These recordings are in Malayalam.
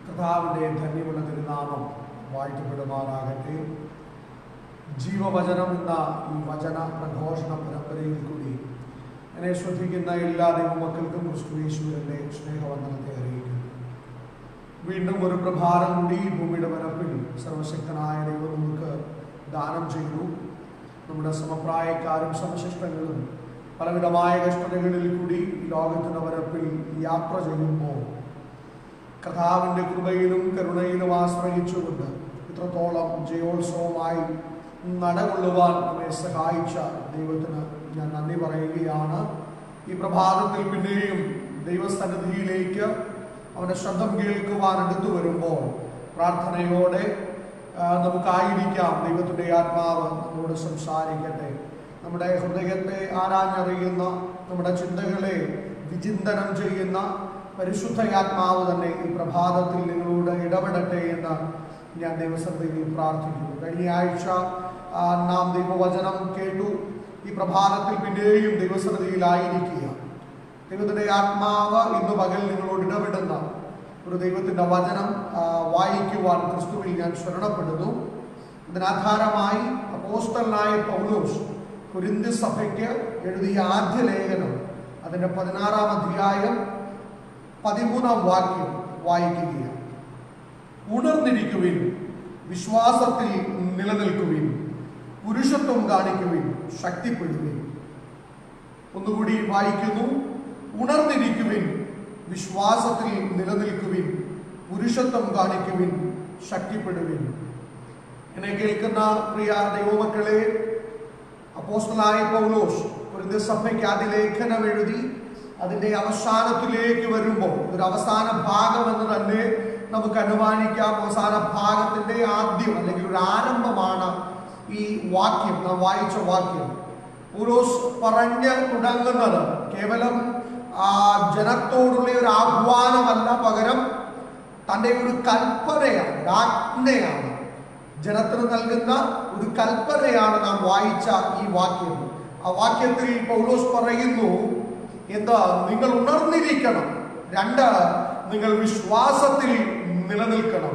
കർത്താവിൻ്റെ ധന്യമുള്ള തിരുനാമം വാഴ്ത്തപ്പെടുമാറാകട്ടെ. ജീവവചനം എന്ന ഈ വചന പ്രഘോഷണ പരമ്പരയിൽ കൂടി എന്നെ ശ്രദ്ധിക്കുന്ന എല്ലാ ദൈവമക്കൾക്കും ക്രിസ്തുയേശുവിന്റെ സ്നേഹവന്ദനത്തെ അറിയിക്കുന്നു. വീണ്ടും ഒരു പ്രഭാതം കൂടി ഭൂമിയുടെ പരപ്പിൽ സർവശക്തനായ ദൈവം നമുക്ക് ദാനം ചെയ്തു. നമ്മുടെ സമപ്രായക്കാരും സമശിഷ്ടങ്ങളും പലവിധമായ കഷ്ടതകളിൽ കൂടി ലോകത്തിൻ്റെ പരപ്പിൽ യാത്ര ചെയ്യുമ്പോൾ കർത്താവിൻ്റെ കൃപയിലും കരുണയിലും ആശ്രയിച്ചുകൊണ്ട് ഇത്രത്തോളം ജയോത്സവമായി നടകൊള്ളുവാൻ നമ്മെ സഹായിച്ച ദൈവത്തിന് ഞാൻ നന്ദി പറയുകയാണ്. ഈ പ്രഭാതത്തിൽ പിന്നെയും ദൈവസന്നിധിയിലേക്ക് അവൻ്റെ ശബ്ദം കേൾക്കുവാൻ എടുത്തു വരുമ്പോൾ പ്രാർത്ഥനയോടെ നമുക്കായിരിക്കാം. ദൈവത്തിൻ്റെ ആത്മാവ് നമ്മോട് സംസാരിക്കട്ടെ. നമ്മുടെ ഹൃദയത്തെ ആരാഞ്ഞറിയുന്ന, നമ്മുടെ ചിന്തകളെ വിചിന്തനം ചെയ്യുന്ന പരിശുദ്ധയാത്മാവ് തന്നെ ഈ പ്രഭാതത്തിൽ നിങ്ങളോട് ഇടപെടട്ടെ എന്ന് ഞാൻ ദൈവസന്നിധിയിൽ പ്രാർത്ഥിക്കുന്നു. കഴിഞ്ഞ ആഴ്ച നാം ദൈവവചനം കേട്ടു. ഈ പ്രഭാതത്തിൽ പിന്നെയും ദൈവസന്നിധിയിലായിരിക്കുക. ദൈവത്തിൻ്റെ ആത്മാവ് ഇന്ന് പകൽ നിങ്ങളോട് ഇടപെടുന്ന ഒരു ദൈവത്തിൻ്റെ വചനം വായിക്കുവാൻ ക്രിസ്തുവിൽ ഞാൻ ശരണപ്പെടുന്നു. ഇതിനാധാരമായി അപ്പോസ്തലനായ പൗലോസ് കൊരിന്ഥി സഭയ്ക്ക് എഴുതിയ ആദ്യ ലേഖനം അതിൻ്റെ 16-ാം അധ്യായം 13-ാം വാക്യം വായിക്കുകയാണ്. ഉണർന്നിരിക്കുവിൻ, വിശ്വാസത്തിൽ നിലനിൽക്കുവിൻ, പുരുഷത്വം കാണിക്കുവിൻ, ശക്തിപ്പെടുവിൻ. ഒന്നുകൂടി വായിക്കുന്നു. ഉണർന്നിരിക്കുവിൻ, വിശ്വാസത്തിൽ നിലനിൽക്കുവിൻ, പുരുഷത്വം കാണിക്കുവിൻ, ശക്തിപ്പെടുവിൻ. എന്നെ കേൾക്കുന്ന പ്രിയ ദൈവമക്കളെ, അപ്പോസ്തലനായ പൗലോസ് കൊരിന്ഥി സഭയ്ക്ക് ആദ്യ ലേഖനം എഴുതി അതിൻ്റെ അവസാനത്തിലേക്ക് വരുമ്പോൾ ഒരു അവസാന ഭാഗം എന്ന് തന്നെ നമുക്ക് അനുമാനിക്കാം. അവസാന ഭാഗത്തിൻ്റെ ആദ്യം അല്ലെങ്കിൽ ഒരു ആരംഭമാണ് ഈ വാക്യം, നാം വായിച്ച വാക്യം. പൗലോസ് പറഞ്ഞ് തുടങ്ങുന്നത് കേവലം ജനത്തോടുള്ള ഒരു ആഹ്വാനമല്ല, പകരം തൻ്റെ ഒരു കൽപ്പനയാണ്, ആജ്ഞയാണ്. ജനത്തിന് നൽകുന്ന ഒരു കൽപ്പനയാണ് നാം വായിച്ച ഈ വാക്യം. ആ വാക്യത്തിൽ പൗലോസ് പറയുന്നു, എന്താ? നിങ്ങൾ ഉണർന്നിരിക്കണം. 2, നിങ്ങൾ വിശ്വാസത്തിൽ നിലനിൽക്കണം.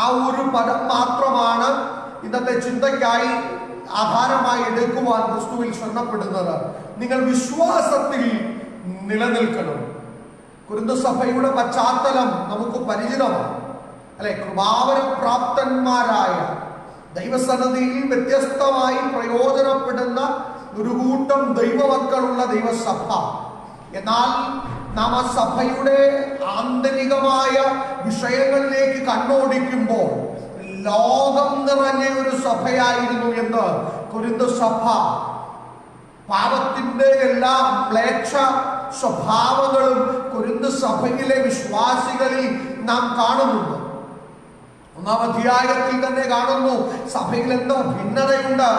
ആ ഒരു പദം മാത്രമാണ് ഇന്നത്തെ ചിന്തയ്ക്കായി ആധാരമായി എടുക്കുവാൻ ക്രിസ്തുവിൽ ശരണപ്പെടുന്നത്. നിങ്ങൾ വിശ്വാസത്തിൽ നിലനിൽക്കണം. കൊരിന്ഥി സഭയുടെ പശ്ചാത്തലം നമുക്ക് പരിചിതമാണ്, അല്ലെ? കൃപാവര പ്രാപ്തന്മാരായ ദൈവസന്നിധിയിൽ വ്യത്യസ്തമായി പ്രയോജനപ്പെടുന്ന ഒരു കൂട്ടം ദൈവമക്കളുള്ള ദൈവസഭ. എന്നാൽ നാം ആ സഭയുടെ ആന്തരികമായ വിഷയങ്ങളിലേക്ക് കണ്ണോടിക്കുമ്പോൾ ലോകം നിറഞ്ഞ ഒരു സഭയായിരുന്നു എന്ന് കൊരിന്ഥി സഭ. പാപത്തിന്റെ എല്ലാ മ്ലേച്ഛ സ്വഭാവങ്ങളും കൊരിന്ഥി സഭയിലെ വിശ്വാസികളിൽ നാം കാണുന്നുണ്ട്. 1-ാം അധ്യായത്തിൽ തന്നെ കാണുന്നു സഭയിൽ എന്തോ ഭിന്നതയുണ്ട്.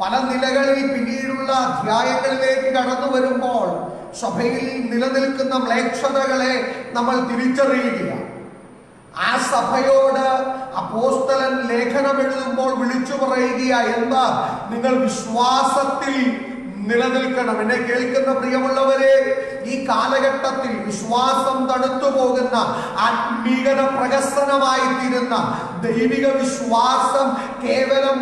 പല നിലകളിൽ പിന്നീടുള്ള അധ്യായങ്ങളിലേക്ക് കടന്നു വരുമ്പോൾ സഭയിൽ നിലനിൽക്കുന്ന മ്ലേച്ഛതകളെ നമ്മൾ തിരിച്ചറിയുകയാണ്. ആ സഭയോട് അപ്പോസ്തലൻ ലേഖനം എഴുതുമ്പോൾ വിളിച്ചു പറയുക, എന്താ? നിങ്ങൾ വിശ്വാസത്തിൽ നിലനിൽക്കണം. എന്നെ കേൾക്കുന്ന പ്രിയമുള്ളവരെ, ഈ കാലഘട്ടത്തിൽ വിശ്വാസം തണുത്തു പോകുന്ന, ആത്മീകത പ്രകസനമായി തീരുന്ന, ദൈവിക വിശ്വാസം കേവലം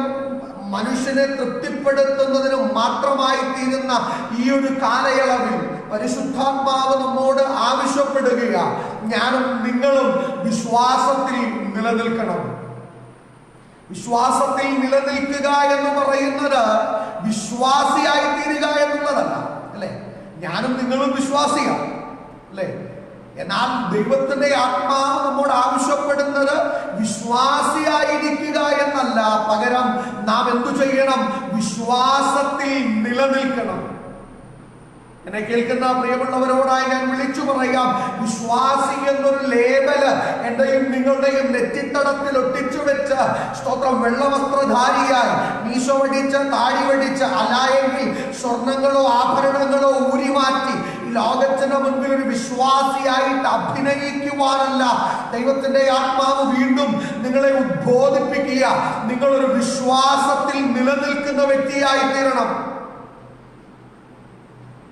മനുഷ്യനെ തൃപ്തിപ്പെടുത്തുന്നതിന് മാത്രമായി തീരുന്ന ഈ ഒരു കാലയളവിൽ പരിശുദ്ധാത്മാവ് നമ്മോട് ആവശ്യപ്പെടുകയാണ്, ഞാനും നിങ്ങളും വിശ്വാസത്തിൽ നിലനിൽക്കണം. വിശ്വാസത്തിൽ നിലനിൽക്കുക എന്ന് പറയുന്നത് വിശ്വാസിയായി തീരുക എന്നുള്ളതല്ല, അല്ലെ? ഞാനും നിങ്ങളും വിശ്വാസിയാണ്, അല്ലെ? എന്നാൽ ദൈവത്തിന്റെ ആത്മാവ് നമ്മോട് ആവശ്യപ്പെടുന്നത് വിശ്വാസിയായിരിക്കുക എന്നല്ല, പകരം നാം എന്തു ചെയ്യണം? വിശ്വാസത്തിൽ നിലനിൽക്കണം. എന്നെ കേൾക്കുന്ന പ്രിയമുള്ളവരോടായി ഞാൻ വിളിച്ചു പറയാം, വിശ്വാസി എന്നൊരു ലേബല് എന്റെയും നിങ്ങളുടെയും നെറ്റിത്തടത്തിൽ ഒട്ടിച്ചു വെച്ച് സ്തോത്രം വെള്ളവസ്ത്രധാരിയായി മീശ വടിച്ച് താടി വടിച്ച് അലായെങ്കിൽ സ്വർണങ്ങളോ ആഭരണങ്ങളോ ഊരിമാറ്റി ലോകത്തിന് മുൻപിൽ ഒരു വിശ്വാസിയായിട്ട് അഭിനയിക്കുവാനല്ല ദൈവത്തിന്റെ ആത്മാവ് വീണ്ടും നിങ്ങളെ ഉദ്ബോധിപ്പിക്കുക. നിങ്ങളൊരു വിശ്വാസത്തിൽ നിലനിൽക്കുന്ന വ്യക്തിയായി തീരണം.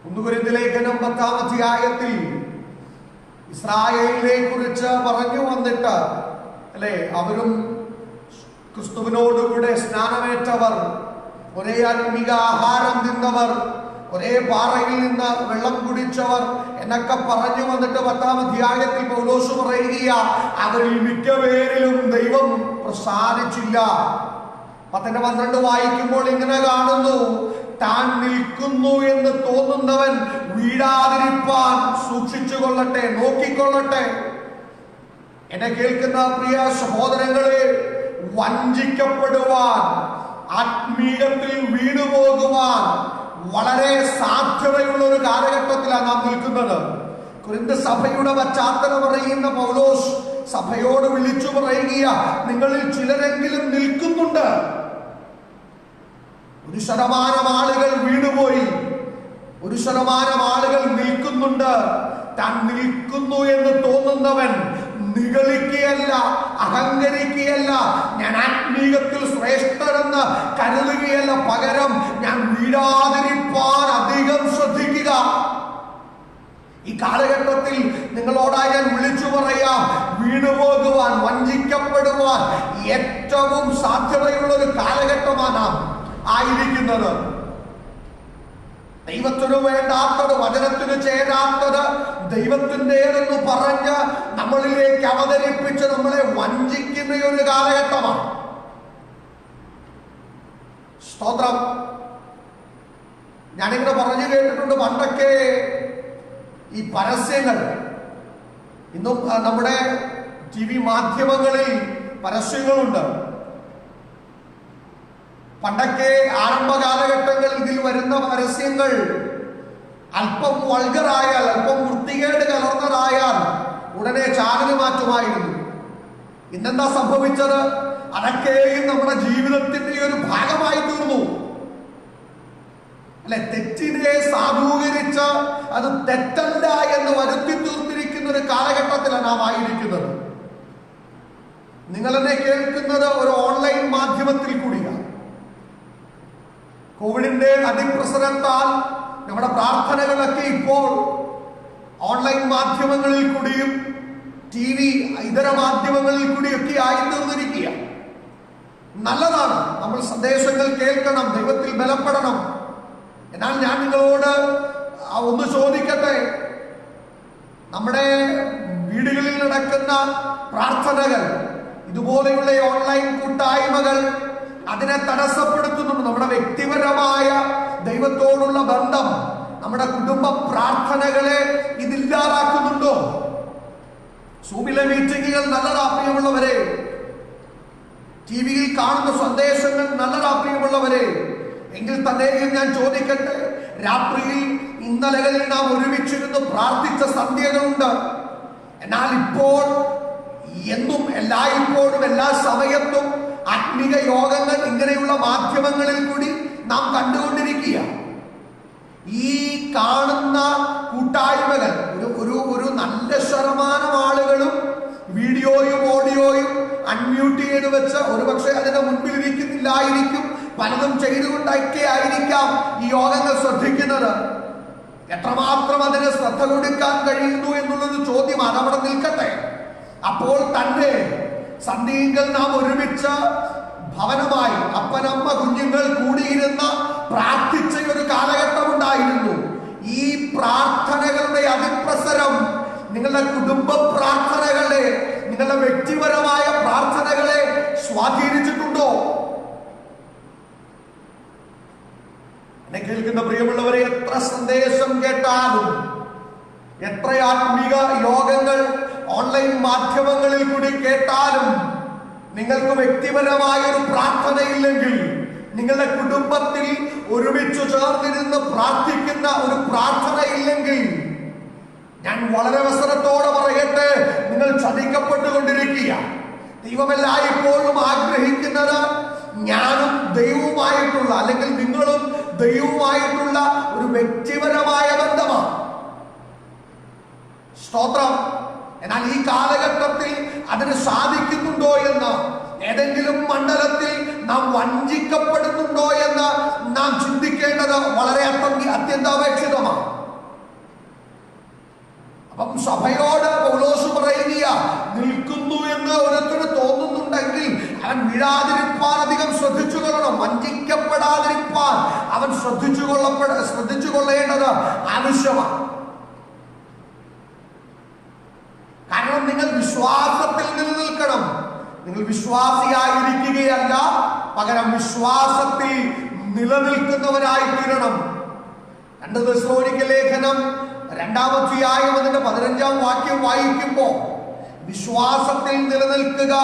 1 കൊരിന്ഥി ലേഖനം 10-ാം അധ്യായത്തിൽ ഇസ്രായേലിനെ കുറിച്ച് പറഞ്ഞു വന്നിട്ട് വന്നിട്ട് അല്ലെ, അവരും ക്രിസ്തുവിനോടുകൂടെ സ്നാനമേറ്റവർ, ഒരേ ആത്മീക ആഹാരം തിന്നവർ, ഒരേ പാറയിൽ നിന്ന് വെള്ളം കുടിച്ചവർ എന്നൊക്കെ പറഞ്ഞു വന്നിട്ട് 10-ാം അധ്യായത്തിൽ പൗലോസ് പറയുക, അവരിൽ മിക്കപേരിലും ദൈവം പ്രസാദിച്ചില്ല. 10-12 വായിക്കുമ്പോൾ ഇങ്ങനെ കാണുന്നു, താൻ നിൽക്കുന്നു എന്ന് തോന്നുന്നവൻ വീഴാതിരിപ്പാൻ സൂക്ഷിച്ചു കൊള്ളട്ടെ, നോക്കിക്കൊള്ളട്ടെ. എന്നെ കേൾക്കുന്ന പ്രിയ സഹോദരങ്ങളെ, വഞ്ചിക്കപ്പെടുവാൻ, ആത്മീയത്തിൽ വീണുപോകുവാൻ വളരെ സാധ്യതയുള്ള ഒരു കാലഘട്ടത്തിലാണ് നാം നിൽക്കുന്നത്. കൊരിന്ത് സഭയുടെ പശ്ചാത്തലം അറിയുന്ന പൗലോസ് സഭയോട് വിളിച്ചു പറയുക, നിങ്ങളിൽ ചിലരെങ്കിലും നിൽക്കുന്നുണ്ട്. 1% ആളുകൾ വീണുപോയി, 1% ആളുകൾ നിൽക്കുന്നുണ്ട്. താൻ നിൽക്കുന്നു എന്ന് തോന്നുന്നവൻ നിഗളിക്കുകയല്ല, അഹങ്കരിക്കുകയല്ല, ഞാൻ ആത്മീയത്തിൽ ശ്രേഷ്ഠരെന്ന് കരുതുകയല്ല, പകരം ഞാൻ വീഴാതിരിപ്പാൻ അധികം ശ്രദ്ധിക്കുക. ഈ കാലഘട്ടത്തിൽ നിങ്ങളോടായി ഞാൻ വിളിച്ചു പറയാം, വീണുപോകുവാൻ, വഞ്ചിക്കപ്പെടുവാൻ ഏറ്റവും സാധ്യതയുള്ള ഒരു കാലഘട്ടമാണ് നാം ആയിരിക്കുന്നത്. ദൈവത്തിന് വേണ്ടാത്തത്, വചനത്തിന് ചേരാത്തത് ദൈവത്തിൻ്റെതെന്ന് പറഞ്ഞ് നമ്മളിലേക്ക് അവതരിപ്പിച്ച് നമ്മളെ വഞ്ചിക്കുന്ന ഒരു കാലഘട്ടമാണ്. സ്തോത്രം. ഞാനിങ്ങനെ പറഞ്ഞു കേട്ടിട്ടുണ്ട്, പണ്ടൊക്കെ ഈ പരസ്യങ്ങൾ, ഇന്നും നമ്മുടെ TV മാധ്യമങ്ങളിൽ പരസ്യങ്ങളുണ്ട്. പണ്ടൊക്കെ ആരംഭ കാലഘട്ടങ്ങളിൽ ഇതിൽ വരുന്ന പരസ്യങ്ങൾ അല്പം വൾഗറായാൽ, അല്പം വൃത്തികേട് കലർന്നതായാൽ ഉടനെ ചാനൽ മാറ്റുമായിരുന്നു. ഇന്നെന്താ സംഭവിച്ചത്? അതൊക്കെയും നമ്മുടെ ജീവിതത്തിന്റെ ഒരു ഭാഗമായി തീർന്നു. അല്ലെ, തെറ്റിനെ സാധൂകരിച്ച് അത് തെറ്റല്ല എന്ന് വരുത്തി തീർത്തിരിക്കുന്ന ഒരു കാലഘട്ടത്തിലാണ് നാം ആയിരിക്കുന്നത്. നിങ്ങളെന്നെ കേൾക്കുന്നത് ഒരു ഓൺലൈൻ മാധ്യമത്തിൽ കൂടിയാണ്. കോവിഡിന്റെ അതിപ്രസരത്താൽ നമ്മുടെ പ്രാർത്ഥനകളൊക്കെ ഇപ്പോൾ ഓൺലൈൻ മാധ്യമങ്ങളിൽ കൂടിയും TV ഇതര മാധ്യമങ്ങളിൽ കൂടിയൊക്കെ ആയിത്തീർന്നിരിക്കുക. നല്ലതാണ്, നമ്മൾ സന്ദേശങ്ങൾ കേൾക്കണം, ദൈവത്തിൽ ബലപ്പെടണം. എന്നാൽ ഞാൻ നിങ്ങളോട് ഒന്ന് ചോദിക്കട്ടെ, നമ്മുടെ വീടുകളിൽ നടക്കുന്ന പ്രാർത്ഥനകൾ, ഇതുപോലെയുള്ള ഓൺലൈൻ കൂട്ടായ്മകൾ അതിനെ തടസ്സപ്പെടുത്തുന്നുണ്ട്? നമ്മുടെ വ്യക്തിപരമായ ദൈവത്തോടുള്ള ബന്ധം, നമ്മുടെ കുടുംബ പ്രാർത്ഥനകളെ ഇതില്ലാതാക്കുന്നുണ്ടോ? സൂമിലെ മീറ്റിങ്ങുകൾ നല്ലതാ പ്രിയമുള്ളവരെ, TV-യിൽ കാണുന്ന സന്ദേശങ്ങൾ നല്ലതാ പ്രിയമുള്ളവരെ. എങ്കിൽ തന്നെയും ഞാൻ ചോദിക്കട്ടെ, രാത്രിയിൽ ഇന്നലകളിൽ നാം ഒരുമിച്ചിരുന്ന് പ്രാർത്ഥിച്ച സന്ധ്യകളുണ്ട്. എന്നാൽ ഇപ്പോൾ എന്നും എല്ലായ്പ്പോഴും എല്ലാ സമയത്തും ആത്മീക യോഗങ്ങൾ ഇങ്ങനെയുള്ള മാധ്യമങ്ങളിൽ കൂടി നാം കണ്ടുകൊണ്ടിരിക്കുക. ഈ കാണുന്ന കൂട്ടായ്മകൾ ഒരു നല്ല ശതമാനം ആളുകളും വീഡിയോയും ഓഡിയോയും അൺമ്യൂട്ട് ചെയ്ത് വെച്ച് ഒരുപക്ഷെ അതിന്റെ മുൻപിൽ ഇരിക്കുന്നില്ലായിരിക്കും, പലതും ചെയ്തുകൊണ്ടൊക്കെ ആയിരിക്കാം ഈ യോഗങ്ങൾ ശ്രദ്ധിക്കുന്നത്. എത്രമാത്രം അതിന് ശ്രദ്ധ കൊടുക്കാൻ കഴിയുന്നു എന്നുള്ളൊരു ചോദ്യം അതവിടെ നിൽക്കട്ടെ. അപ്പോൾ തന്നെ സന്ധ്യയിൽ നാം ഒരുമിച്ച് ഭവനമായി അപ്പനമ്മ കുഞ്ഞുങ്ങൾ കൂടിയിരുന്ന പ്രാർത്ഥിച്ച ഒരു കാലഘട്ടം ഉണ്ടായിരുന്നു. ഈ പ്രാർത്ഥനകളുടെ അതിപ്രസരം നിങ്ങളുടെ കുടുംബ പ്രാർത്ഥനകളെ, നിങ്ങളുടെ വ്യക്തിപരമായ പ്രാർത്ഥനകളെ സ്വാധീനിച്ചിട്ടുണ്ടോ? എന്നെ കേൾക്കുന്ന പ്രിയമുള്ളവരെ, എത്ര സന്ദേശം കേട്ടാലും, എത്ര ആത്മീക യോഗങ്ങൾ ഓൺലൈൻ മാധ്യമങ്ങളിൽ കൂടി കേട്ടാലും, നിങ്ങൾക്ക് വ്യക്തിപരമായ ഒരു പ്രാർത്ഥനയില്ലെങ്കിൽ, നിങ്ങളുടെ കുടുംബത്തിൽ ഒരുമിച്ച് ചേർന്നിരുന്ന് പ്രാർത്ഥിക്കുന്ന ഒരു പ്രാർത്ഥനയില്ലെങ്കിൽ, ഞാൻ വളരെ അവസരത്തോടെ പറയട്ടെ, നിങ്ങൾ ചതിക്കപ്പെട്ടുകൊണ്ടിരിക്കുക. ദൈവമെല്ലായ്പ്പോഴും ആഗ്രഹിക്കുന്നത് ഞാനും ദൈവവുമായിട്ടുള്ള, അല്ലെങ്കിൽ നിങ്ങളും ദൈവവുമായിട്ടുള്ള ഒരു വ്യക്തിപരമായ ബന്ധമാണ്. സ്തോത്രം. എന്നാൽ ഈ കാലഘട്ടത്തിൽ അതിന് സാധിക്കുന്നുണ്ടോ എന്ന്, ഏതെങ്കിലും മണ്ഡലത്തിൽ നാം വഞ്ചിക്കപ്പെടുന്നുണ്ടോ എന്ന് നാം ചിന്തിക്കേണ്ടത് വളരെ അത്യന്താപേക്ഷിതമാണ്. അപ്പം സഭയോട് പൗലോസ് പറയുക, നിൽക്കുന്നു എന്ന് വീഴാതിരിപ്പാൻ അധികം ശ്രദ്ധിച്ചു കൊള്ളണം. വഞ്ചിക്കപ്പെടാതിരിപ്പാൻ അവൻ ശ്രദ്ധിച്ചു കൊള്ളേണ്ടത് ആവശ്യമാണ്. കാരണം നിങ്ങൾ വിശ്വാസത്തിൽ നിലനിൽക്കണം. നിങ്ങൾ വിശ്വാസിയായിരിക്കുകയല്ല, പകരം വിശ്വാസത്തിൽ നിലനിൽക്കുന്നവരായി തീരണം. 2 തെസ്സലോനിക്ക ലേഖനം 2-ാം അധ്യായം അതിന്റെ 15-ാം വാക്യം വായിക്കുമ്പോ വിശ്വാസത്തിൽ നിലനിൽക്കുക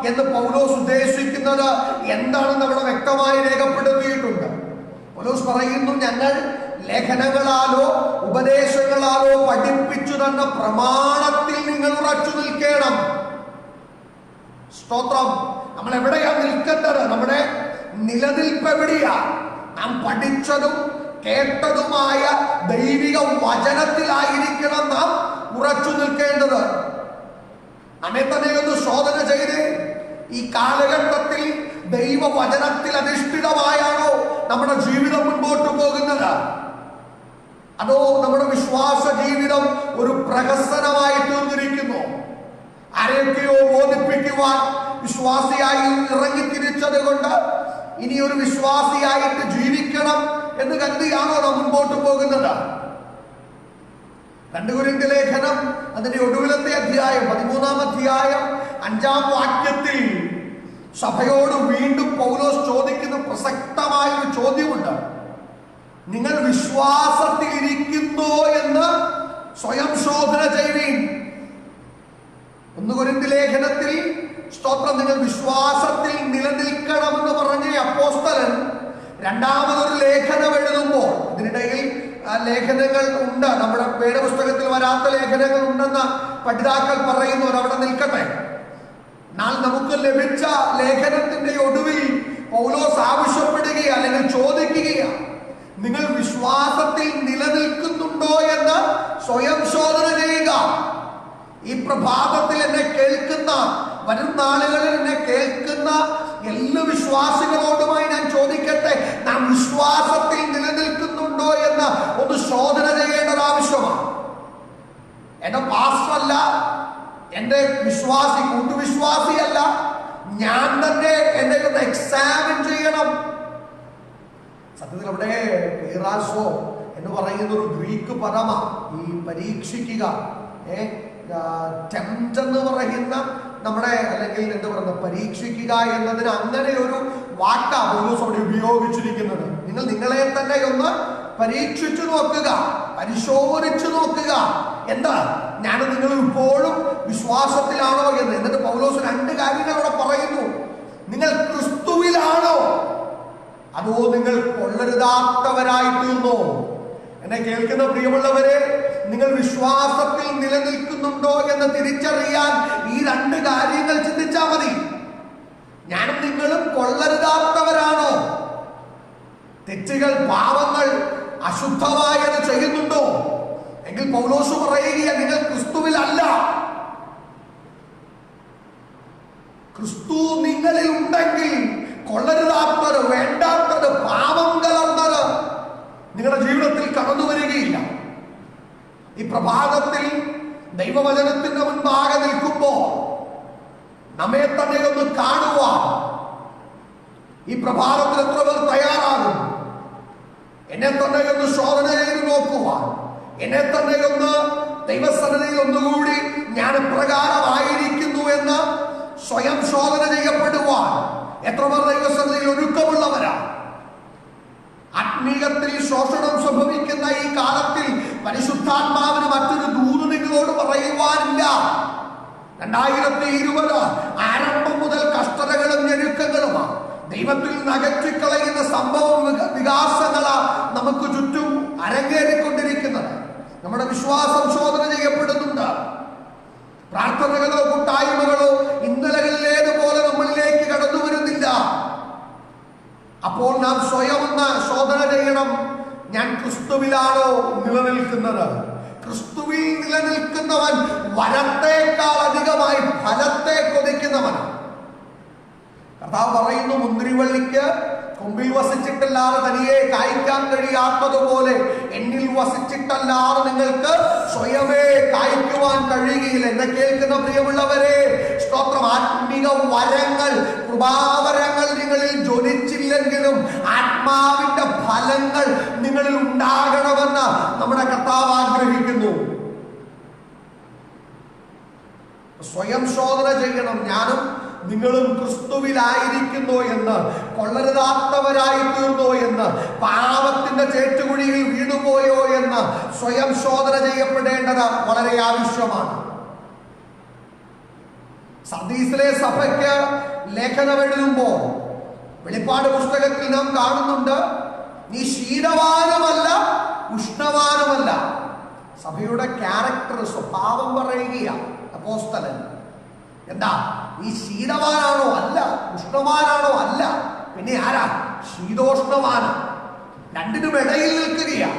എന്ന് പൗലോസ് ഉദ്ദേശിക്കുന്നത് എന്താണെന്ന് അവിടെ വ്യക്തമായി രേഖപ്പെടുത്തിയിട്ടുണ്ട്. പൗലോസ് പറയുന്നു, ഞങ്ങൾ ലേഖനങ്ങളാലോ ഉപദേശങ്ങളാലോ പഠിപ്പിച്ചു തന്ന പ്രമാണത്തിൽ നിങ്ങൾ ഉറച്ചു നിൽക്കണം. സ്തോത്രം. നമ്മൾ എവിടെയാ നിൽക്കേണ്ടത്? നമ്മുടെ നിലനിൽപ്പ് എവിടെയാ? നാം പഠിച്ചതും കേട്ടതുമായ ദൈവിക വചനത്തിലായിരിക്കണം നാം ഉറച്ചു നിൽക്കേണ്ടത്. നമ്മെ തന്നെ ഒന്ന് ശോധന ചെയ്ത് ഈ കാലഘട്ടത്തിൽ ദൈവവചനത്തിൽ അധിഷ്ഠിതമായാണോ നമ്മുടെ ജീവിതം മുൻപോട്ട് പോകുന്നത്? അതോ നമ്മുടെ വിശ്വാസ ജീവിതം ഒരു പ്രഹസനമായി തീർന്നിരിക്കുന്നു? ആരെയൊക്കെയോ ബോധിപ്പിക്കുവാൻ വിശ്വാസിയായി ഇറങ്ങിത്തിരിച്ചത് കൊണ്ട് ഇനി ഒരു വിശ്വാസിയായിട്ട് ജീവിക്കണം എന്ന് കരുതിയാണോ നാം മുൻപോട്ട് പോകുന്നത്? 2 കൊരിന്ത്യർ ലേഖനം അതിന്റെ ഒടുവിലത്തെ അധ്യായം 13-ാം അധ്യായം 5-ാം വാക്യത്തിൽ സഭയോട് വീണ്ടും പൗലോസ് ചോദിക്കുന്ന പ്രസക്തമായ ഒരു ചോദ്യമുണ്ട്. നിങ്ങൾ വിശ്വാസത്തിൽ ഇരിക്കുന്നോ എന്ന് സ്വയം ശോധന ചെയ്യുവീൻ. 1 കൊരിന്ത്യർ ലേഖനത്തിൽ സ്തോത്രം, നിങ്ങൾ വിശ്വാസത്തിൽ നിലനിൽക്കണമെന്ന് പറഞ്ഞ അപ്പോസ്തലൻ രണ്ടാമതൊരു ലേഖനം എഴുതുമ്പോൾ, ഇതിനിടയിൽ ലേഖനങ്ങൾ ഉണ്ട്, നമ്മുടെ വേദപുസ്തകത്തിൽ വരാത്ത ലേഖനങ്ങൾ ഉണ്ടെന്ന് പഠിതാക്കൾ പറയുന്നു. അവിടെ നിൽക്കട്ടെ. എന്നാൽ നമുക്ക് ലഭിച്ച ലേഖനത്തിന്റെ ഒടുവിൽ പൗലോസ് ആവശ്യപ്പെടുകയോ അല്ലെങ്കിൽ ചോദിക്കുകയോ, നിങ്ങൾ വിശ്വാസത്തിൽ നിലനിൽക്കുന്നുണ്ടോ എന്ന് സ്വയം ശോധന ചെയ്യുക. ഈ പ്രഭാതത്തിൽ എന്നെ കേൾക്കുന്ന, വരും നാളുകളിൽ എന്നെ കേൾക്കുന്ന എല്ലാ വിശ്വാസികളോടുമായി ഞാൻ ചോദിക്കട്ടെ, നാം വിശ്വാസത്തിൽ നിലനിൽക്കുന്നുണ്ടോ എന്ന് ഒന്ന് ശോധന ചെയ്യേണ്ടത് ആവശ്യമാണ്. എന്റെ പാസ്റ്ററല്ല, എന്റെ വിശ്വാസി കൂട്ടുവിശ്വാസിയല്ല, ഞാൻ തന്നെ എന്നെ ഒന്ന് എക്സാമിൻ ചെയ്യണം. സത്യത്തിൽ അവിടെ പീറാസോ എന്ന് പറയുന്ന ഒരു ഗ്രീക്ക് പദമാണ് ഈ പരീക്ഷിക്കുക. ടെംപ്റ്റ് എന്ന് പറയുന്ന നമ്മുടെ, അല്ലെങ്കിൽ എന്താ പറയുന്നത്, പരീക്ഷിക്കുക എന്നതിന് അങ്ങനെ ഒരു വാക്കാണ് പൗലോസ് അവിടെ ഉപയോഗിച്ചിരിക്കുന്നത്. നിങ്ങൾ നിങ്ങളെ തന്നെ ഒന്ന് പരീക്ഷിച്ചു നോക്കുക, പരിശോധിച്ചു നോക്കുക. എന്താ, ഞാൻ നിങ്ങൾ ഇപ്പോഴും വിശ്വാസത്തിലാണോ എന്ന്. എന്നിട്ട് പൗലോസ് 2 കാര്യങ്ങൾ അവിടെ പറയുന്നു. നിങ്ങൾ ക്രിസ്തുവിലാണോ, അതോ നിങ്ങൾ കൊള്ളരുതാത്തവരായി തീർന്നോ? എന്നെ കേൾക്കുന്ന പ്രിയമുള്ളവരെ, നിങ്ങൾ വിശ്വാസത്തിൽ നിലനിൽക്കുന്നുണ്ടോ എന്ന് തിരിച്ചറിയാൻ ഈ 2 കാര്യങ്ങൾ ചിന്തിച്ചാൽ മതി. ഞാനും നിങ്ങളും കൊള്ളരുതാത്തവരാണോ? തെറ്റുകൾ, പാപങ്ങൾ, അശുദ്ധമായത് ചെയ്യുന്നുണ്ടോ? എങ്കിൽ പൗലോസ് പറയുക, നിങ്ങൾ ക്രിസ്തുവിലല്ല. ക്രിസ്തു നിങ്ങളിൽ ഉണ്ടെങ്കിൽ കൊള്ളരുതാത്തത്, വേണ്ടാത്തത്, പാപം കലർന്നത് നിങ്ങളുടെ ജീവിതത്തിൽ കടന്നു വരികയില്ല. ഈ പ്രഭാതത്തിൽ ദൈവവചനത്തിന്റെ മുൻപാകെ നിൽക്കുമ്പോ നമ്മെ തന്നെ ഒന്ന് കാണുവാൻ ഈ പ്രഭാതത്തിൽ എത്ര പേർ തയ്യാറാകും? എന്നെ തന്നെ ഒന്ന് ശോധന ചെയ്ത് നോക്കുവാൻ, എന്നെ തന്നെ ഒന്ന് ദൈവസന്നിധിയിൽ ഒന്നുകൂടി ഞാൻ എപ്രകാരമായിരിക്കുന്നു എന്ന് സ്വയം ശോധന ചെയ്യപ്പെടുവാൻ എത്ര പേർ ദൈവസന്നിധിയിൽ ഒരുക്കമുള്ളവരാ? ആത്മീയത്തിൽ ശോഷണം സംഭവിക്കുന്ന ഈ കാലത്തിൽ പരിശുദ്ധാത്മാവിന് മറ്റൊരു ദൂത് നിങ്ങളോട് പറയുവാനില്ല. 2020 ആരംഭം മുതൽ കഷ്ടതകളും ഞെരുക്കങ്ങളുമാണ്. ദൈവത്തിൽ നിന്ന് അകറ്റിക്കളയുന്ന വികാസങ്ങളാ നമുക്ക് ചുറ്റും അരങ്ങേറിക്കൊണ്ടിരിക്കുന്നത്. നമ്മുടെ വിശ്വാസം ശോധന ചെയ്യപ്പെടുന്നുണ്ട്. പ്രാർത്ഥനകളോ കൂട്ടായ്മകളോ ഇന്നലകളിലേതുപോലെ നമ്മളിലേക്ക് കടന്നു വരുന്നില്ല. അപ്പോൾ നാം സ്വയം ഒന്ന് ശോധന ചെയ്യണം. ഞാൻ ക്രിസ്തുവിലാണോ നിലനിൽക്കുന്നത്? ക്രിസ്തുവിൽ നിലനിൽക്കുന്നവൻ വരത്തേക്കാൾ അധികമായി ഫലത്തെ കൊതിക്കുന്നവനാണ്. കർത്താവ് പറയുന്നു, മുന്തിരിവള്ളിക്ക് കൊമ്പിൽ വസിച്ചിട്ടല്ലാതെ തനിയെ കായ്ക്കാൻ കഴിയാത്തതുപോലെ എന്നിൽ വസിച്ചിട്ടല്ലാതെ നിങ്ങൾക്ക് സ്വയമേ കായ്ക്കുവാൻ കഴിയുകയില്ല. എന്നെ കേൾക്കുന്ന പ്രിയമുള്ളവരെ, സ്തോത്രം, ആത്മീക വരങ്ങൾ, കൃപാവരങ്ങൾ നിങ്ങളിൽ ജ്വലിച്ചില്ലെങ്കിലും ആത്മാവിന്റെ ഫലങ്ങൾ നിങ്ങളിൽ ഉണ്ടാകണമെന്ന് നമ്മുടെ കർത്താവ് ആഗ്രഹിക്കുന്നു. സ്വയം ശോധന ചെയ്യണം. ഞാനും നിങ്ങളും ക്രിസ്തുവിലായിരിക്കുന്നു എന്ന്, കൊള്ളരുതാത്തവരായി തീർന്നോ എന്ന്, പാപത്തിന്റെ ചേറ്റുകുഴിയിൽ വീണുപോയോ എന്ന് സ്വയം ശോധന ചെയ്യപ്പെടേണ്ടത് വളരെ ആവശ്യമാണ്. സർദീസിലെ സഭയ്ക്ക് ലേഖനം എഴുതുമ്പോൾ വെളിപ്പാട് പുസ്തകത്തിൽ നാം കാണുന്നുണ്ട്, നീ ശീതവാനുമല്ല ഉഷ്ണവാനുമല്ല. സഭയുടെ ക്യാരക്ടർ, സ്വഭാവം പറയുകയാണ് അപ്പോസ്തലൻ. എന്താ? നീ ശീതവാനാണോ? അല്ല. ഉഷ്ണവാനാണോ? അല്ല. പിന്നെ ആരാ? ശീതോഷ്ണവാന. രണ്ടിനും ഇടയിൽ നിൽക്കുകയാ.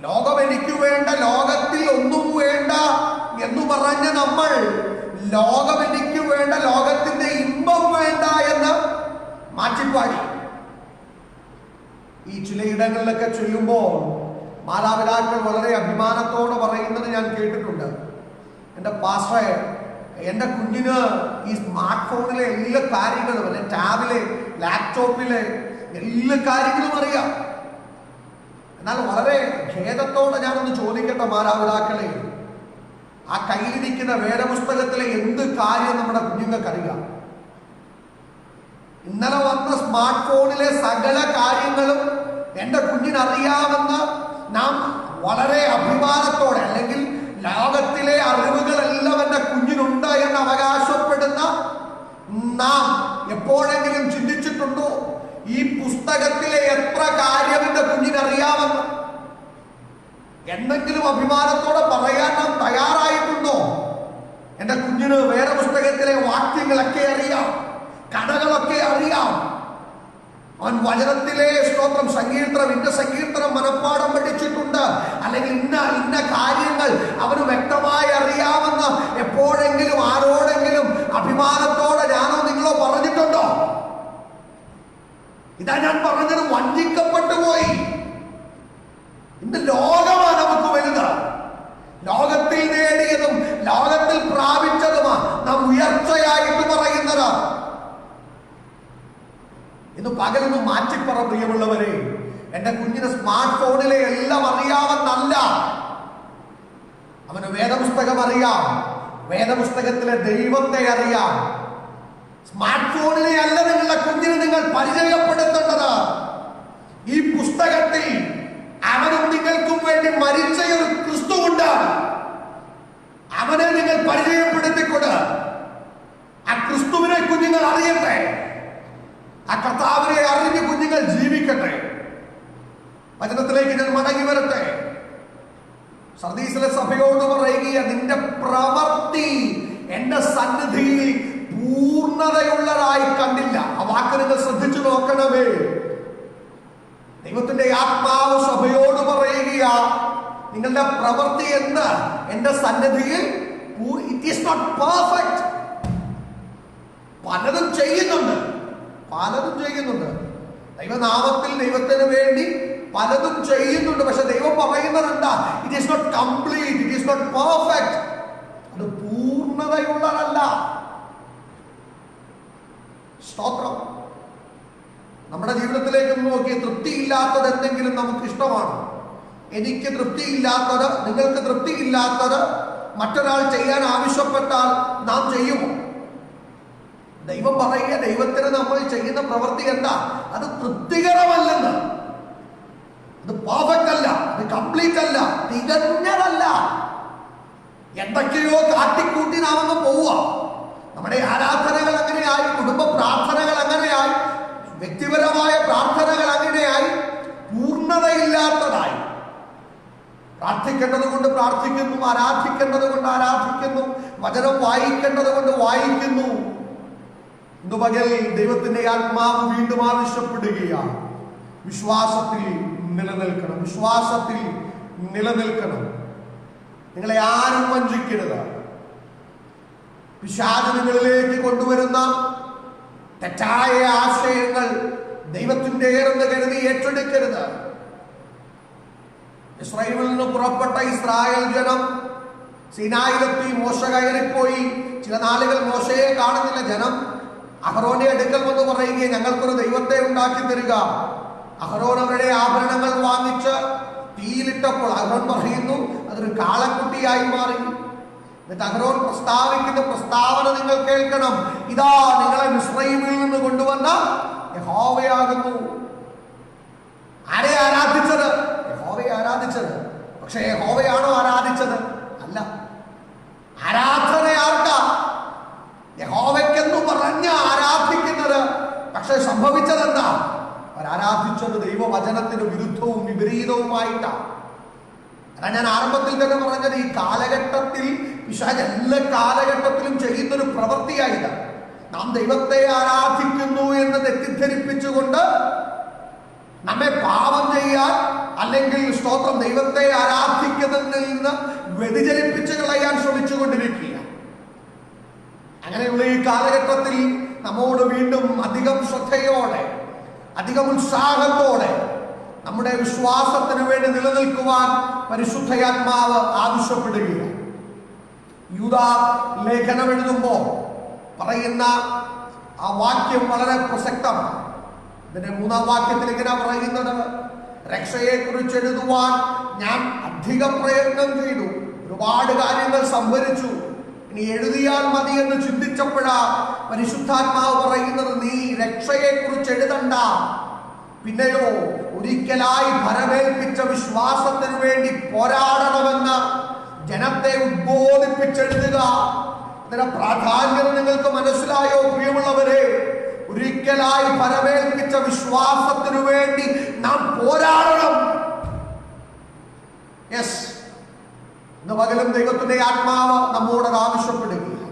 ലോകം എനിക്ക് വേണ്ട, ലോകത്തിൽ ഒന്നും വേണ്ട എന്ന് പറഞ്ഞ നമ്മൾ ലോകം എനിക്ക് വേണ്ട, ലോകത്തിന്റെ ഇമ്പം വേണ്ട എന്ന് മാറ്റിപ്പാടി. ഈ ചിലയിടങ്ങളിലൊക്കെ ചെല്ലുമ്പോൾ മാതാപിതാക്കൾ വളരെ അഭിമാനത്തോടെ പറയുന്നത് ഞാൻ കേട്ടിട്ടുണ്ട്. എൻ്റെ പാസ്റ്ററെ, എൻ്റെ കുഞ്ഞിന് ഈ സ്മാർട്ട് ഫോണിലെ എല്ലാ കാര്യങ്ങളും, അല്ലെ ടാബിലെ, ലാപ്ടോപ്പിലെ എല്ലാ കാര്യങ്ങളും അറിയാം. എന്നാൽ വളരെ ഖേദത്തോടെ ഞാനൊന്ന് ചോദിക്കട്ടെ മാതാപിതാക്കളെ, ആ കയ്യിലിരിക്കുന്ന വേദപുസ്തകത്തിലെ എന്ത് കാര്യം നമ്മുടെ കുഞ്ഞുങ്ങൾക്ക് അറിയാം? ഇന്നലെ വന്ന സ്മാർട്ട് ഫോണിലെ സകല കാര്യങ്ങളും എൻ്റെ കുഞ്ഞിനറിയാമെന്ന് നാം വളരെ അഭിമാനത്തോടെ, അല്ലെങ്കിൽ ലോകത്തിലെ അറിവുകളെല്ലാം എൻ്റെ കുഞ്ഞിനുണ്ട് എന്ന് അവകാശപ്പെടുന്ന നാം എപ്പോഴെങ്കിലും ചിന്തിച്ചിട്ടുണ്ടോ ഈ പുസ്തകത്തിലെ എത്ര കാര്യം എൻ്റെ കുഞ്ഞിനറിയാമെന്ന്? എന്തെങ്കിലും അഭിമാനത്തോടെ പറയാൻ നാം തയ്യാറായിട്ടുണ്ടോ? എൻ്റെ കുഞ്ഞിന് വേറെ പുസ്തകത്തിലെ വാക്യങ്ങളൊക്കെ അറിയാം, കഥകളൊക്കെ അറിയാം. അവൻ വചനത്തിലെ സ്തോത്രം, സങ്കീർത്തനം, ഇന്ന സങ്കീർത്തനം മനഃപ്പാഠം പഠിച്ചിട്ടുണ്ട്, അല്ലെങ്കിൽ ഇന്ന കാര്യങ്ങൾ അവന് വ്യക്തമായി അറിയാമെന്ന് എപ്പോഴെങ്കിലും ആരോടെങ്കിലും അഭിമാനത്തോടെ ഞാനോ നിങ്ങളോ പറഞ്ഞിട്ടുണ്ടോ? ഇതാ ഞാൻ പറഞ്ഞത്, വഞ്ചിക്കപ്പെട്ടു പോയി. ഇന്ന് ലോകമാണ് നമുക്ക് വലുത്. ലോകത്തിൽ നേടിയതും ലോകത്തിൽ പ്രാപിച്ചതുമാ നാം ഉയർച്ചയായിട്ട് പറയുന്നത്. ഇന്ന് പകലൊന്ന് മാറ്റിപ്പറ പ്രിയമുള്ളവരെ. എന്റെ കുഞ്ഞിന് സ്മാർട്ട് ഫോണിലെ എല്ലാം അറിയാമെന്നല്ല, അവന് വേദപുസ്തകം അറിയാം, വേദപുസ്തകത്തിലെ ദൈവത്തെ അറിയാം. സ്മാർട്ട് ഫോണിലെ അല്ല നിങ്ങളുടെ കുഞ്ഞിന് നിങ്ങൾ പരിചയപ്പെടുത്തേണ്ടത്. ഈ പുസ്തകത്തിൽ അവനും നിങ്ങൾക്കും വേണ്ടി മരിച്ച ഒരു ക്രിസ്തുവുണ്ട്. അവനെ നിങ്ങൾ പരിചയപ്പെടുത്തിക്കൊണ്ട് ആ ക്രിസ്തുവിനെ കുഞ്ഞുങ്ങൾ അറിയട്ടെ, ആ കർത്താവിനെ അറിഞ്ഞ് കുഞ്ഞുങ്ങൾ ജീവിക്കട്ടെ. വചനത്തിലേക്ക് ഞാൻ മടങ്ങി വരട്ടെ. സർദീസിലെ സഭയോട് പറയുക, നിന്റെ പ്രവൃത്തി എന്റെ സന്നിധിയിൽ പൂർണ്ണതയുള്ളതായി കണ്ടില്ല. ആ വാക്ക് നിങ്ങൾ ശ്രദ്ധിച്ചു നോക്കണമേ. ദൈവത്തിന്റെ ആത്മാവ് സഭയോട് പറയുക, നിങ്ങളുടെ പ്രവൃത്തി എന്ത്? എന്റെ സന്നിധിയിൽ ഇറ്റ് ഈസ് നോട്ട് പെർഫെക്റ്റ്. പലതും ചെയ്യുന്നുണ്ട്. ദൈവനാമത്തിൽ ദൈവത്തിന് വേണ്ടി പലതും ചെയ്യുന്നുണ്ട്. പക്ഷെ ദൈവം പറയുന്നത് എന്താ? It is not complete, it is not perfect. അത് പൂർണ്ണതയുള്ളതല്ല. സ്തോത്രം. നമ്മുടെ ജീവിതത്തിലേക്ക് നോക്കി തൃപ്തിയില്ലാത്തത് എന്തെങ്കിലും നമുക്ക് ഇഷ്ടമാണ്. എനിക്ക് തൃപ്തിയില്ലാത്തത്, നിങ്ങൾക്ക് തൃപ്തിയില്ലാത്തത് മറ്റൊരാൾ ചെയ്യാൻ ആവശ്യപ്പെട്ടാൽ നാം ചെയ്യുമോ? ദൈവം പറയുക, ദൈവത്തിന് നമ്മൾ ചെയ്യുന്ന പ്രവൃത്തി എന്താ? അത് തൃപ്തികരമല്ലെന്ന്. അത് പെർഫെക്റ്റ് അല്ല, അത് കംപ്ലീറ്റ് അല്ല, തികഞ്ഞതല്ല. എന്തൊക്കെയോ കാട്ടിക്കൂട്ടി നാം അങ്ങ് പോവുക. നമ്മുടെ ആരാധനകൾ അങ്ങനെയായി, കുടുംബ പ്രാർത്ഥനകൾ അങ്ങനെയായി, വ്യക്തിപരമായ പ്രാർത്ഥനകൾ അങ്ങനെയായി, പൂർണ്ണതയില്ലാത്തതായി. പ്രാർത്ഥിക്കേണ്ടത് കൊണ്ട് പ്രാർത്ഥിക്കുന്നു, ആരാധിക്കേണ്ടത് കൊണ്ട് ആരാധിക്കുന്നു, വചനം വായിക്കേണ്ടത് കൊണ്ട് വായിക്കുന്നു. ഇന്ന് പകൽ ദൈവത്തിന്റെ ആത്മാവ് വീണ്ടും ആവശ്യപ്പെടുകയാണ്. വിശ്വാസത്തിൽ നിലനിൽക്കണം, വിശ്വാസത്തിൽ നിലനിൽക്കണം. നിങ്ങളെ ആരും വഞ്ചിക്കരുത്. പിശാച് നിങ്ങളിലേക്ക് കൊണ്ടുവരുന്ന തെറ്റായ ആശയങ്ങൾ ദൈവത്തിന്റെ ഏറെന്ന് കരുതി ഏറ്റെടുക്കരുത്. ഇസ്രായേലിൽ നിന്ന് പുറപ്പെട്ട ഇസ്രായേൽ ജനം സീനായിലെത്തി, മോശ കയറിപ്പോയി. ചില നാളുകൾ മോശയെ കാണുന്നില്ല. ജനം അഹറോന്റെ അടുക്കൽ വന്ന് പറയുകയും ഞങ്ങൾക്കൊരു ദൈവത്തെ ഉണ്ടാക്കി തരിക. അഹറോൻ അവരുടെ ആഭരണങ്ങൾ വാങ്ങിച്ച് തീയിലിട്ടപ്പോൾ അഹറോൻ പറയുന്നു അതൊരു കാളക്കുട്ടിയായി മാറി. എന്നിട്ട് അഹറോൻ പ്രസ്താവിക്കുന്ന പ്രസ്താവന നിങ്ങൾ കേൾക്കണം. ഇതാ നിങ്ങളെ മിസ്രയീമിൽ നിന്ന് കൊണ്ടുവന്ന യഹോവയാകുന്നു. ആരെ ആരാധിച്ചത്? യഹോവയെ ആരാധിച്ചത്. പക്ഷെ യഹോവയാണോ ആരാധിച്ചത്? അല്ല. ആരാധന ആർക്കാ? യഹോവയ്ക്കെന്നു പറഞ്ഞ ആരാധിക്കുന്നത്. പക്ഷെ സംഭവിച്ചതെന്താ? അവരാരാധിച്ചത് ദൈവവചനത്തിന് വിരുദ്ധവും വിപരീതവുമായിട്ടാണ്. അതാ ഞാൻ ആരംഭത്തിൽ തന്നെ പറഞ്ഞത്, ഈ കാലഘട്ടത്തിൽ പിശാച് എല്ലാ കാലഘട്ടത്തിലും ചെയ്യുന്നൊരു പ്രവൃത്തിയായില്ല. നാം ദൈവത്തെ ആരാധിക്കുന്നു എന്ന് തെറ്റിദ്ധരിപ്പിച്ചുകൊണ്ട് നമ്മെ പാപം ചെയ്യാൻ, അല്ലെങ്കിൽ സ്തോത്രം ദൈവത്തെ ആരാധിക്കുന്നതിൽ നിന്ന് വ്യതിചലിപ്പിച്ച് കളയാൻ ശ്രമിച്ചുകൊണ്ടിരിക്കുക. അങ്ങനെയുള്ള ഈ കാലഘട്ടത്തിൽ നമ്മോട് വീണ്ടും അധികം ശ്രദ്ധയോടെ, അധികം ഉത്സാഹത്തോടെ നമ്മുടെ വിശ്വാസത്തിന് വേണ്ടി നിലനിൽക്കുവാൻ പരിശുദ്ധയാത്മാവ് ആവശ്യപ്പെടുകയാണ്. യൂദാ ലേഖനം എഴുതുമ്പോൾ പറയുന്ന ആ വാക്യം വളരെ പ്രസക്തമാണ്. ഇതിന്റെ 3-ാം വാക്യത്തിൽ ഇങ്ങനെ പറയുന്നത്, രക്ഷയെ കുറിച്ച് എഴുതുവാൻ ഞാൻ അധികം പ്രയത്നം ചെയ്തു, ഒരുപാട് കാര്യങ്ങൾ സംഭരിച്ചു, ഇനി എഴുതിയാൽ മതി എന്ന് ചിന്തിച്ചപ്പോഴാ പരിശുദ്ധാത്മാവ് പറയുന്നത്, നീ രക്ഷയെ കുറിച്ച് എഴുതണ്ട, പിന്നെയോ ഒരിക്കലായി ഭരമേൽപ്പിച്ച വിശ്വാസത്തിന് വേണ്ടി പോരാടണമെന്ന് ജനത്തെ ഉദ്ബോധിപ്പിച്ചെഴുതുക. ഇതിന്റെ പ്രാധാന്യം നിങ്ങൾക്ക് മനസ്സിലായോ പ്രിയമുള്ളവരെ? ഒരിക്കലായി ഭരമേൽപ്പിച്ച വിശ്വാസത്തിനു വേണ്ടി നാം പോരാടണം. യെസ്, ഇന്ന് പകലും ദൈവത്തിന്റെ ആത്മാവ് നമ്മോട് ആവശ്യപ്പെടുകയാണ്.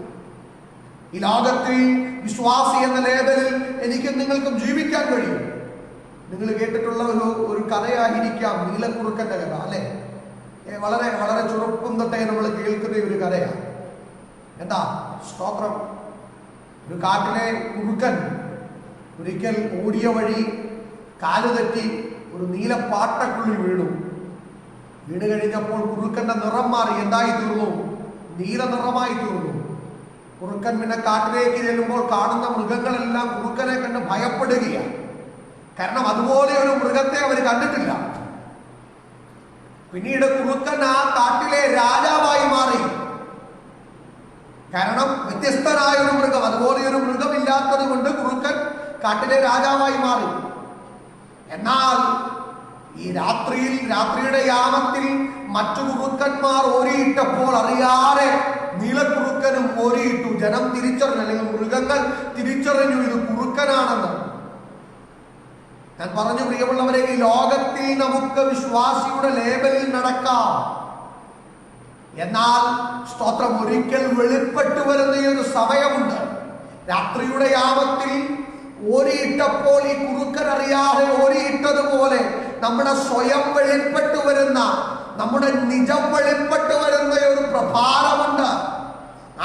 ഈ ലോകത്തിൽ വിശ്വാസി എന്ന ലേബലിൽ എനിക്കും നിങ്ങൾക്കും ജീവിക്കാൻ കഴിയും. നിങ്ങൾ കേട്ടിട്ടുള്ള ഒരു കഥയായിരിക്കാം നീലക്കുറുക്കന്റെ കഥ, അല്ലെ? വളരെ വളരെ ചെറുപ്പം തൊട്ടേ നമ്മൾ കേൾക്കുന്ന ഒരു കഥയാണ്. എന്താ? സ്തോത്രം. ഒരു കാട്ടിലെ കുറുക്കൻ ഒരിക്കൽ ഓടിയ വഴി കാലുതെറ്റി ഒരു നീലപ്പാട്ടക്കുള്ളിൽ വീണു കഴിഞ്ഞപ്പോൾ കുറുക്കന്റെ നിറം മാറി. എന്തായി തീർന്നു? നീല നിറമായി തീർന്നു. കുറുക്കൻ പിന്നെ കാട്ടിലേക്ക് ചെല്ലുമ്പോൾ കാണുന്ന മൃഗങ്ങളെല്ലാം കുറുക്കനെ കണ്ട് ഭയപ്പെടുകയാണ്. കാരണം അതുപോലെ ഒരു മൃഗത്തെ അവർ കണ്ടിട്ടില്ല. പിന്നീട് കുറുക്കൻ ആ കാട്ടിലെ രാജാവായി മാറി. കാരണം വ്യത്യസ്തനായ ഒരു മൃഗം, അതുപോലെ ഒരു മൃഗമില്ലാത്തത് കൊണ്ട് കുറുക്കൻ കാട്ടിലെ രാജാവായി മാറി. എന്നാൽ ഈ രാത്രിയുടെ യാമത്തിൽ മറ്റു കുറുക്കന്മാർ ഓരിയിട്ടപ്പോൾ അറിയാതെ നീലക്കുറുക്കനും ഓരിയിട്ടു. ജനം തിരിച്ചറിഞ്ഞു, അല്ലെങ്കിൽ മൃഗങ്ങൾ തിരിച്ചറിഞ്ഞു ഇത് കുറുക്കനാണെന്ന്. ഞാൻ പറഞ്ഞു പ്രിയമുള്ളവരെ, ഈ ലോകത്തിൽ നമുക്ക് വിശ്വാസിയുടെ ലേബലിൽ നടക്കാം. എന്നാൽ സ്തോത്രം ഒരിക്കൽ വെളിപ്പെട്ടു വരുന്ന ഒരു സമയമുണ്ട്. രാത്രിയുടെ യാമത്തിൽ ഓരിയിട്ടപ്പോൾ ഈ കുറുക്കൻ അറിയാതെ ഓരിയിട്ടതുപോലെ നമ്മുടെ സ്വയം വെളിപ്പെട്ടു വരുന്ന, നമ്മുടെ നിജം വെളിപ്പെട്ടു വരുന്ന ഒരു പ്രഭാതമുണ്ട്.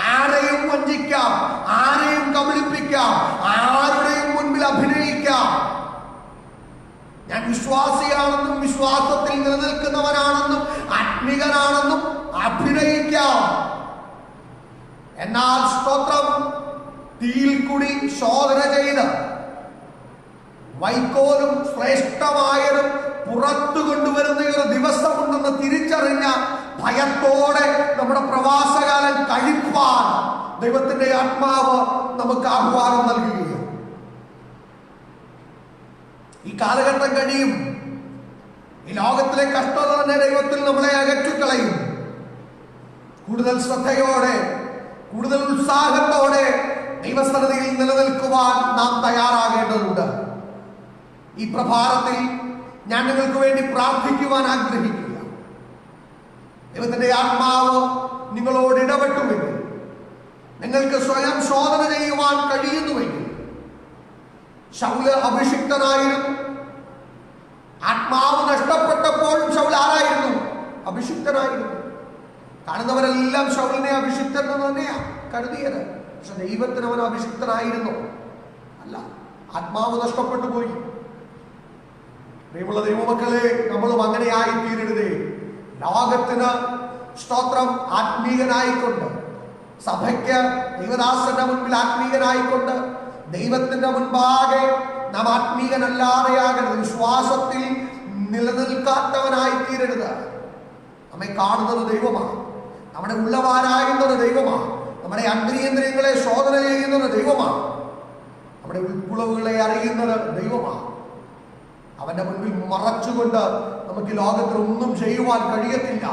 ആരെയും വഞ്ചിക്കാം, ആരെയും കബളിപ്പിക്കാം, ആരുടെയും മുൻപിൽ അഭിനയിക്കാം. ഞാൻ വിശ്വാസിയാണെന്നും വിശ്വാസത്തിൽ നിലനിൽക്കുന്നവനാണെന്നും ആത്മികനാണെന്നും അഭിനയിക്കാം. എന്നാൽ സ്തോത്രം തീയിൽ കൂടി ശോധന ചെയ്ത് വൈക്കോലും ശ്രേഷ്ഠമായതും പുറത്തു കൊണ്ടുവരുന്ന ഒരു ദിവസമുണ്ടെന്ന് തിരിച്ചറിഞ്ഞ ഭയത്തോടെ നമ്മുടെ പ്രവാസകാലം കഴിപ്പാൻ ദൈവത്തിന്റെ ആത്മാവ് നമുക്ക് ആഹ്വാനം നൽകുകയാണ്. ഈ കാലഘട്ടം കഴിയും. ഈ ലോകത്തിലെ കഷ്ടത തന്നെ ദൈവത്തിൽ നമ്മളെ അകറ്റിക്കളയും. കൂടുതൽ ശ്രദ്ധയോടെ, കൂടുതൽ ഉത്സാഹത്തോടെ ദൈവസന്നിധിയിൽ നിലനിൽക്കുവാൻ നാം തയ്യാറാകേണ്ടതുണ്ട്. ഈ പ്രഭാതത്തിൽ ഞാൻ നിങ്ങൾക്ക് വേണ്ടി പ്രാർത്ഥിക്കുവാൻ ആഗ്രഹിക്കുക. ദൈവത്തിന്റെ ആത്മാവ് നിങ്ങളോട് ഇടപെട്ടുവെങ്കിൽ, നിങ്ങൾക്ക് സ്വയം ശോധന ചെയ്യുവാൻ കഴിയുന്നുവെങ്കിൽ, ശൗല് അഭിഷിക്തനായിരുന്നു. ആത്മാവ് നഷ്ടപ്പെട്ടപ്പോഴും ശൗൽ ആരായിരുന്നു? അഭിഷിക്തനായിരുന്നു. കാണുന്നവരെല്ലാം ശൗലിനെ അഭിഷിക്തൻ എന്ന് തന്നെയാണ് കരുതിയത്. പക്ഷെ ദൈവത്തിന് അവൻ അഭിഷിക്തനായിരുന്നു അല്ല. ആത്മാവ് നഷ്ടപ്പെട്ടു പോയി. പ്രിയമുള്ള ദൈവമക്കളെ, നമ്മളും അങ്ങനെ ആയിത്തീരരുതേ. ലോകത്തിന് സ്തോത്രം, ആത്മീയനായിക്കൊണ്ട് സഭയ്ക്ക് ദൈവദാസന്റെ മുൻപിൽ ആത്മീയനായിക്കൊണ്ട് ദൈവത്തിന്റെ മുൻപാകെ നാം ആത്മീയനല്ലാതെയാകരുത്, വിശ്വാസത്തിൽ നിലനിൽക്കാത്തവനായി തീരരുത്. നമ്മെ കാണുന്നത് ദൈവമാണ്, നമ്മുടെ ഉള്ളവാരായുന്നത് ദൈവമാണ്, നമ്മുടെ അന്തരീന്ദ്രിയങ്ങളെ ശോധന ചെയ്യുന്നത് ദൈവമാണ്, നമ്മുടെ ഉൾക്കുളവുകളെ അറിയുന്നത് ദൈവമാണ്. അവന്റെ മുൻപിൽ മറച്ചുകൊണ്ട് നമുക്ക് ലോകത്തിൽ ഒന്നും ചെയ്യുവാൻ കഴിയത്തില്ല.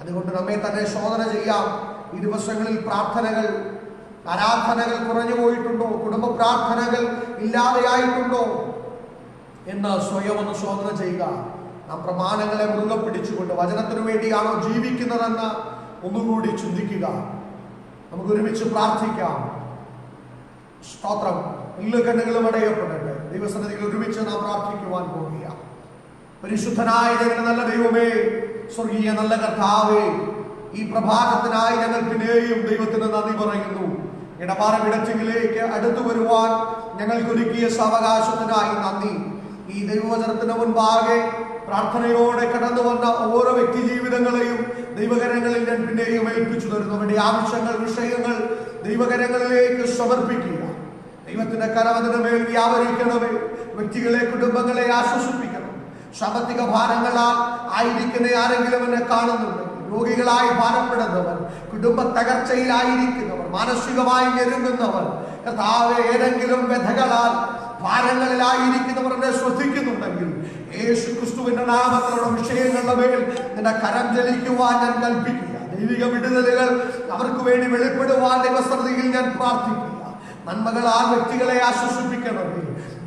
അതുകൊണ്ട് നമ്മെ തന്നെ ശോധന ചെയ്യാം. ഈ ദിവസങ്ങളിൽ പ്രാർത്ഥനകൾ, ആരാധനകൾ കുറഞ്ഞു പോയിട്ടുണ്ടോ? കുടുംബ പ്രാർത്ഥനകൾ ഇല്ലാതെയായിട്ടുണ്ടോ എന്ന് സ്വയം ഒന്ന് ശോധന ചെയ്യുക. നാം പ്രമാണങ്ങളെ മുറുകെ പിടിച്ചുകൊണ്ട് വചനത്തിനു വേണ്ടിയാണോ ജീവിക്കുന്നതെന്ന് ഒന്നുകൂടി ചിന്തിക്കുക. നമുക്ക് ഒരുമിച്ച് പ്രാർത്ഥിക്കാം. സ്തോത്രം. എല്ലാ കണ്ണുകളും അടയപ്പെടട്ടെ. ദൈവസന്നിധിയിൽ ഒരുമിച്ച് നാം പ്രാർത്ഥിക്കുവാൻ പോകുക. പരിശുദ്ധനായ ഞങ്ങളുടെ നല്ല ദൈവമേ, സ്വർഗീയ നല്ല കർത്താവേ, ഈ പ്രഭാതത്തിനായി ഞങ്ങൾ പിന്നെയും ദൈവത്തിന് നന്ദി പറയുന്നു. ഇടപാറവിടച്ചിലേക്ക് അടുത്തു വരുവാൻ ഞങ്ങൾക്കൊരുക്കിയ സാവകാശത്തിനായി നന്ദി. ഈ ദൈവവചനത്തിന് മുൻപാകെ പ്രാർത്ഥനയോടെ കടന്നു വന്ന ഓരോ വ്യക്തി ജീവിതങ്ങളെയും ദൈവകരങ്ങളിൽ ഞാൻ പിന്നെയും ഏൽപ്പിച്ചു തരുന്നു. അവരുടെ ആവശ്യങ്ങൾ, വിഷയങ്ങൾ ദൈവകരങ്ങളിലേക്ക് സമർപ്പിക്കുക. ദൈവത്തിന്റെ കരവതിന് മേൽ വ്യാപരിക്കണമേ. വ്യക്തികളെ, കുടുംബങ്ങളെ ആശ്വസിപ്പിക്കണം. സാമ്പത്തിക ഭാരങ്ങളാൽ ആയിരിക്കുന്ന ആരെങ്കിലും എന്നെ കാണുന്നുണ്ട്, രോഗികളായി ഭാരപ്പെടുന്നവർ, കുടുംബ തകർച്ചയിലായിരിക്കുന്നവർ, മാനസികമായി ഞെരുങ്ങുന്നവർ, കർത്താവേ, ഏതെങ്കിലും വ്യഥകളാൽ ഭാരങ്ങളിലായിരിക്കുന്നവർ എന്നെ ശ്രദ്ധിക്കുന്നുണ്ടെങ്കിൽ യേശു ക്രിസ്തുവിന്റെ നാമത്തിലുള്ള വിഷയങ്ങളുടെ മേൽ നിന്റെ കരം ചലിക്കുവാൻ ഞാൻ കൽപ്പിക്കുക. ദൈവിക വിടുതലുകൾ അവർക്ക് വേണ്ടി വെളിപ്പെടുവാൻ ദൈവസന്നിധിയിൽ ഞാൻ പ്രാർത്ഥിക്കുക. നന്മകളാൽ വ്യക്തികളെ ആശ്വസിപ്പിക്കണമേ.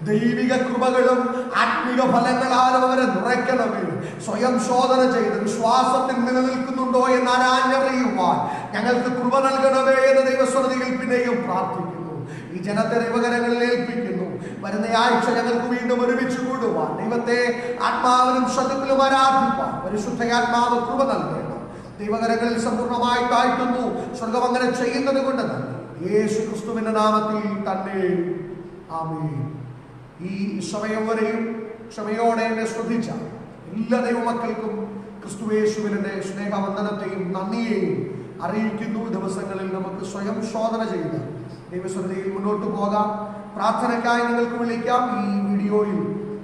ദൈവിക കൃപകളും ആത്മീക ഫലങ്ങളാലും അവരെ നിറയ്ക്കണമേ. സ്വയം ശോധന ചെയ്ത് വിശ്വാസത്തിൽ നിലനിൽക്കുന്നുണ്ടോ എന്ന് ആരാഞ്ഞറിയുവാൻ ഞങ്ങൾക്ക് കൃപ നൽകണമേ എന്ന് ദൈവസന്നിധിയിൽ പിന്നെയും പ്രാർത്ഥിക്കുന്നു. ഈ ജനത്തെ ദൈവകരങ്ങളിൽ ഏൽപ്പിക്കുന്നു. വരുന്ന ആഴ്ച ഞങ്ങൾക്ക് വീണ്ടും ഒരുമിച്ച് കൂടുവാൻ, ദൈവത്തെ ആത്മാവിനും ശബ്ദത്തിലും ആരാധിപ്പാൻ പരിശുദ്ധയാത്മാവ് കൃപ നൽകണം. ദൈവകരങ്ങളിൽ സമ്പൂർണ്ണമായി താഴ്ത്തുന്നു. സ്വർഗം അങ്ങനെ ചെയ്യുന്നത് കൊണ്ട് തന്നെ യേശു ക്രിസ്തുവിന്റെ നാമത്തിൽ തന്നെ ആമേൻ. ഈ സമയം വരെയും ക്ഷമയോടെ എന്നെ ശ്രദ്ധിച്ച എല്ലാ ദൈവമക്കൾക്കും ക്രിസ്തുയേശുവിന്റെ സ്നേഹവന്ദനത്തെയും നന്ദിയെയും അറിയിക്കുന്നു. ദിവസങ്ങളിൽ നമുക്ക് സ്വയം ശോധന ചെയ്ത് ദൈവസന്നിധിയിൽ മുന്നോട്ട് പോകാം. പ്രാർത്ഥനയ്ക്കായി നിങ്ങൾക്ക് വിളിക്കാം. ഈ വീഡിയോയിൽ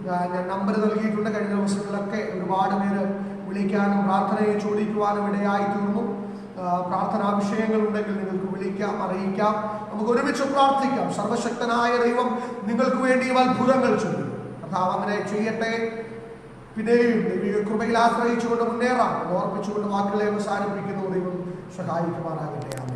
ഞാൻ നമ്പർ നൽകിയിട്ടുണ്ട്. കഴിഞ്ഞ ദിവസങ്ങളിലൊക്കെ ഒരുപാട് പേര് വിളിക്കാനും പ്രാർത്ഥനയെ ചോദിക്കുവാനും ഇടയായി തീർന്നു. പ്രാർത്ഥനാ വിഷയങ്ങൾ ഉണ്ടെങ്കിൽ നിങ്ങൾക്ക് വിളിക്കാം, അറിയിക്കാം. നമുക്ക് ഒരുമിച്ച് പ്രാർത്ഥിക്കാം. സർവശക്തനായ ദൈവം നിങ്ങൾക്ക് വേണ്ടിയും അത്ഭുതങ്ങൾ ചെയ്യും. കർത്താവ് അങ്ങനെ ചെയ്യട്ടെ. പിന്നെയും ദൈവിക കൃപയിൽ ആശ്രയിച്ചുകൊണ്ട് മുന്നേറാം ഓർപ്പിച്ചുകൊണ്ട് വാക്കുകളെ അവസാനിപ്പിക്കുന്നു. ദൈവം സഹായിക്കുമാറാകട്ടെ.